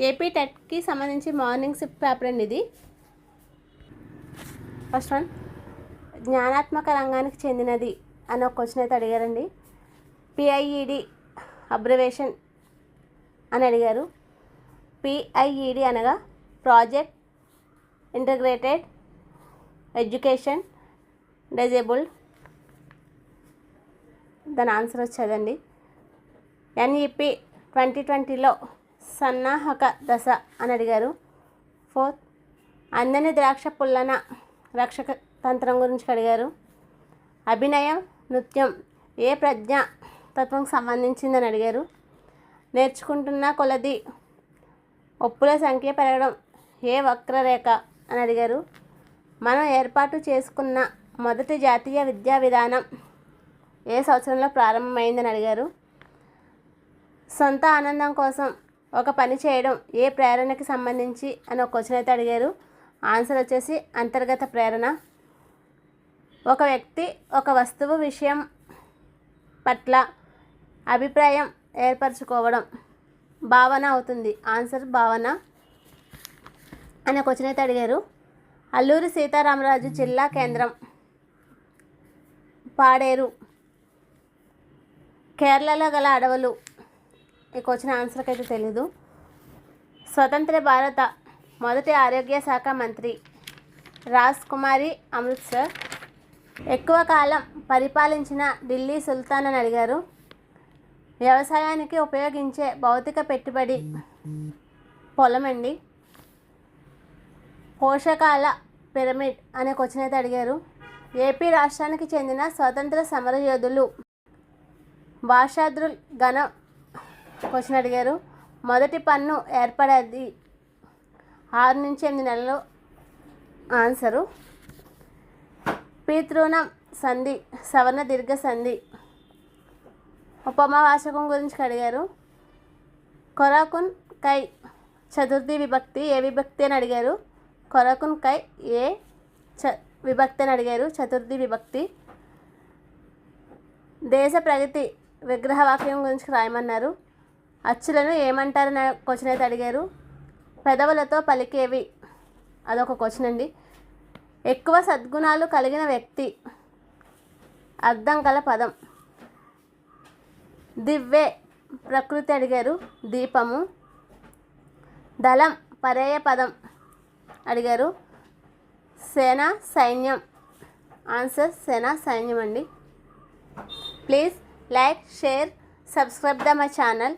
AP టెట్కి సంబంధించి morning shift paper అండి ఇది. ఫస్ట్ వన్, జ్ఞానాత్మక రంగానికి చెందినది అని ఒక క్వశ్చన్ అయితే అడిగారండి. పిఐఈడి అబ్రివేషన్ అని అడిగారు. పిఐఈడి అనగా ప్రాజెక్ట్ ఇంటిగ్రేటెడ్ ఎడ్యుకేషన్ డిజేబుల్డ్. దాని ఆన్సర్ వచ్చేదండి. ఎన్ఈపి 2020లో సన్నాహక దశ అని అడిగారు. ఫోర్త్, అందని ద్రాక్ష పుల్లన రక్షక తంత్రం గురించి అడిగారు. అభినయం నృత్యం ఏ ప్రజ్ఞా తత్వంకి సంబంధించిందని అడిగారు. నేర్చుకుంటున్న కొలది ఒప్పుల సంఖ్య పెరగడం ఏ వక్రరేఖ అని అడిగారు. మనం ఏర్పాటు చేసుకున్న మొదటి జాతీయ విద్యా విధానం ఏ సంవత్సరంలో ప్రారంభమైందని అడిగారు. సొంత ఆనందం కోసం ఒక పని చేయడం ఏ ప్రేరణకి సంబంధించి అని ఒక క్వశ్చన్ అయితే అడిగారు. ఆన్సర్ వచ్చేసి అంతర్గత ప్రేరణ. ఒక వ్యక్తి ఒక వస్తువు విషయం పట్ల అభిప్రాయం ఏర్పరచుకోవడం భావన అవుతుంది. ఆన్సర్ భావన అనే క్వశ్చన్ అయితే అడిగారు. అల్లూరి సీతారామరాజు జిల్లా కేంద్రం పాడేరు. కేరళలో గల అడవులు. ఈ క్వశ్చన్ ఆన్సర్కి అయితే తెలీదు. స్వతంత్ర భారత మొదటి ఆరోగ్య శాఖ మంత్రి రాజ్ కుమారి అమృత్సర్. ఎక్కువ కాలం పరిపాలించిన ఢిల్లీ సుల్తాన్ అని అడిగారు. వ్యవసాయానికి ఉపయోగించే భౌతిక పెట్టుబడి పొలం అండి. పోషకాల పిరమిడ్ అనే క్వశ్చన్ అయితే అడిగారు. ఏపీ రాష్ట్రానికి చెందిన స్వతంత్ర సమరయోధులు భాషాద్రుల్ గణ క్వశ్చన్ అడిగారు. మొదటి పన్ను ఏర్పడేది 6 నుంచి 8 నెలలు. ఆన్సరు పితృణం సంధి సవర్ణ దీర్ఘ సంధి. ఉపమావాచకం గురించి అడిగారు. కొరాకున్ కై చతుర్థి విభక్తి ఏ విభక్తి అని అడిగారు. కొరాకున్ కై ఏ విభక్తి అని అడిగారు. చతుర్థి విభక్తి. దేశ ప్రగతి విగ్రహవాక్యం గురించి రాయమన్నారు. అచ్చులను ఏమంటారని క్వశ్చన్ అయితే అడిగారు. పెదవులతో పలికేవి అదొక క్వశ్చన్ అండి. ఎక్కువ సద్గుణాలు కలిగిన వ్యక్తి అర్థం గల పదం. దివ్వే ప్రకృతి అడిగారు. దీపము. దళం పర్యాయ పదం అడిగారు. సేన సైన్యం. ఆన్సర్ సేన సైన్యం అండి. Please like, share, subscribe my channel.